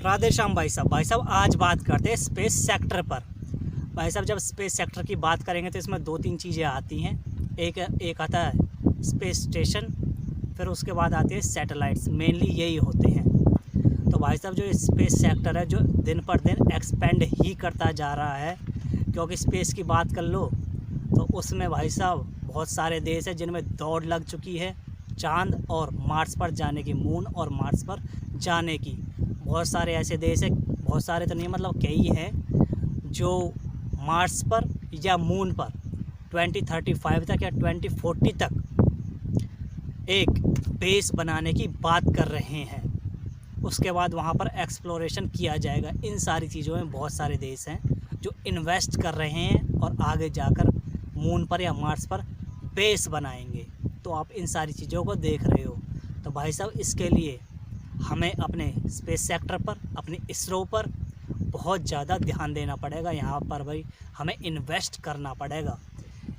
राधे श्याम भाई साहब आज बात करते हैं स्पेस सेक्टर पर। भाई साहब जब स्पेस सेक्टर की बात करेंगे तो इसमें दो तीन चीज़ें आती हैं। एक आता है स्पेस स्टेशन, फिर उसके बाद आती है सैटेलाइट्स, मेनली यही होते हैं। तो भाई साहब जो स्पेस सेक्टर है जो दिन पर दिन एक्सपेंड ही करता जा रहा है, क्योंकि स्पेस की बात कर लो तो उसमें भाई साहब बहुत सारे देश हैं जिनमें दौड़ लग चुकी है चांद और मार्स पर जाने की, मून और मार्स पर जाने की। बहुत सारे ऐसे देश हैं, बहुत सारे तो नहीं मतलब कई हैं जो मार्स पर या मून पर 2035 तक या 2040 तक एक बेस बनाने की बात कर रहे हैं। उसके बाद वहाँ पर एक्सप्लोरेशन किया जाएगा। इन सारी चीज़ों में बहुत सारे देश हैं जो इन्वेस्ट कर रहे हैं और आगे जाकर मून पर या मार्स पर बेस बनाएंगे। तो आप इन सारी चीज़ों को देख रहे हो। तो भाई साहब इसके लिए हमें अपने स्पेस सेक्टर पर, अपने इसरो पर बहुत ज़्यादा ध्यान देना पड़ेगा। यहाँ पर भाई हमें इन्वेस्ट करना पड़ेगा।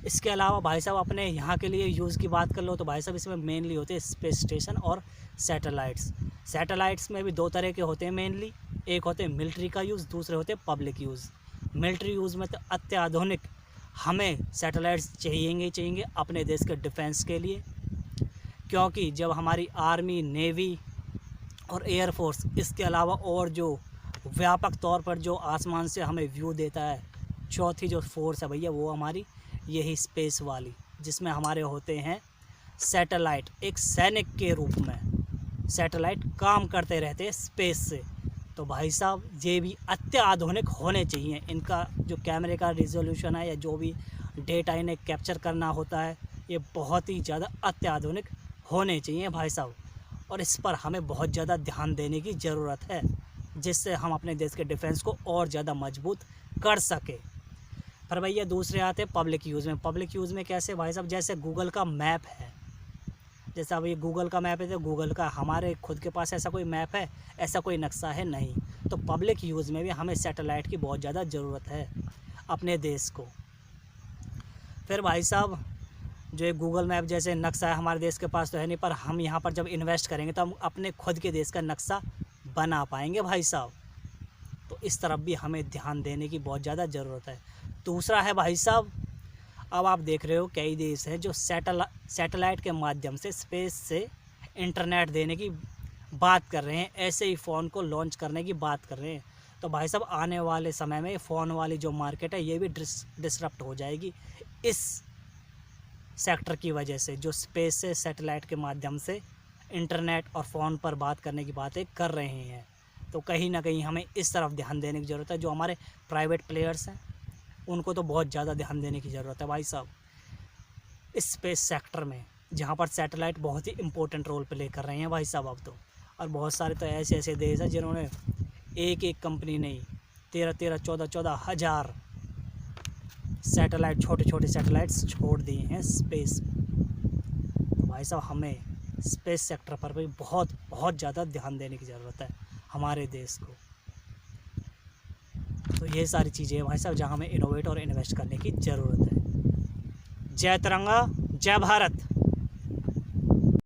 इसके अलावा भाई साहब अपने यहाँ के लिए यूज़ की बात कर लो तो भाई साहब इसमें मेनली होते हैं स्पेस स्टेशन और सैटेलाइट्स। सैटेलाइट्स में भी दो तरह के होते हैं मेनली, एक होते हैं मिलिट्री का यूज़, दूसरे होते हैं पब्लिक यूज़। मिलिट्री यूज़ में तो अत्याधुनिक हमें सैटेलाइट्स चाहिए अपने देश के डिफेंस के लिए, क्योंकि जब हमारी आर्मी, नेवी और एयरफोर्स, इसके अलावा और जो व्यापक तौर पर जो आसमान से हमें व्यू देता है, चौथी जो फोर्स है भैया वो हमारी यही स्पेस वाली, जिसमें हमारे होते हैं सैटेलाइट। एक सैनिक के रूप में सैटेलाइट काम करते रहते हैं स्पेस से। तो भाई साहब ये भी अत्याधुनिक होने चाहिए। इनका जो कैमरे का रिजोल्यूशन है या जो भी डेटा इन्हें कैप्चर करना होता है, ये बहुत ही ज़्यादा अत्याधुनिक होने चाहिए भाई साहब। और इस पर हमें बहुत ज़्यादा ध्यान देने की ज़रूरत है, जिससे हम अपने देश के डिफेंस को और ज़्यादा मजबूत कर सके। पर भैया दूसरे आते हैं पब्लिक यूज़ में। पब्लिक यूज़ में कैसे भाई साहब, जैसे गूगल का मैप है, जैसे अब ये गूगल का मैप है तो गूगल का हमारे खुद के पास ऐसा कोई मैप है, ऐसा कोई नक्शा है नहीं। तो पब्लिक यूज़ में भी हमें सैटेलाइट की बहुत ज़्यादा ज़रूरत है अपने देश को। फिर भाई साहब जो एक गूगल मैप जैसे नक्शा है हमारे देश के पास तो है नहीं, पर हम यहाँ पर जब इन्वेस्ट करेंगे तो हम अपने खुद के देश का नक्शा बना पाएंगे भाई साहब। तो इस तरफ भी हमें ध्यान देने की बहुत ज़्यादा ज़रूरत है। दूसरा है भाई साहब, अब आप देख रहे हो कई देश हैं जो सैटेलाइट के माध्यम से स्पेस से इंटरनेट देने की बात कर रहे हैं, ऐसे ही फ़ोन को लॉन्च करने की बात कर रहे हैं। तो भाई साहब आने वाले समय में फ़ोन वाली जो मार्केट है ये भी डिसरप्ट हो जाएगी इस सेक्टर की वजह से, जो स्पेस से सैटेलाइट के माध्यम से इंटरनेट और फ़ोन पर बात करने की बातें कर रहे हैं। तो कहीं ना कहीं हमें इस तरफ ध्यान देने की ज़रूरत है। जो हमारे प्राइवेट प्लेयर्स हैं उनको तो बहुत ज़्यादा ध्यान देने की ज़रूरत है भाई साहब इस स्पेस सेक्टर में, जहाँ पर सैटेलाइट बहुत ही इम्पोर्टेंट रोल प्ले कर रहे हैं भाई साहब अब तो। और बहुत सारे तो ऐसे ऐसे देश हैं जिन्होंने एक कंपनी नहीं 13-14 हज़ार सैटेलाइट, छोटे छोटे सैटेलाइट्स छोड़ दिए हैं स्पेस। तो भाई साहब हमें स्पेस सेक्टर पर भी बहुत ज़्यादा ध्यान देने की ज़रूरत है हमारे देश को। तो ये सारी चीज़ें हैं भाई साहब जहाँ हमें इनोवेट और इन्वेस्ट करने की ज़रूरत है। जय तिरंगा, जय भारत।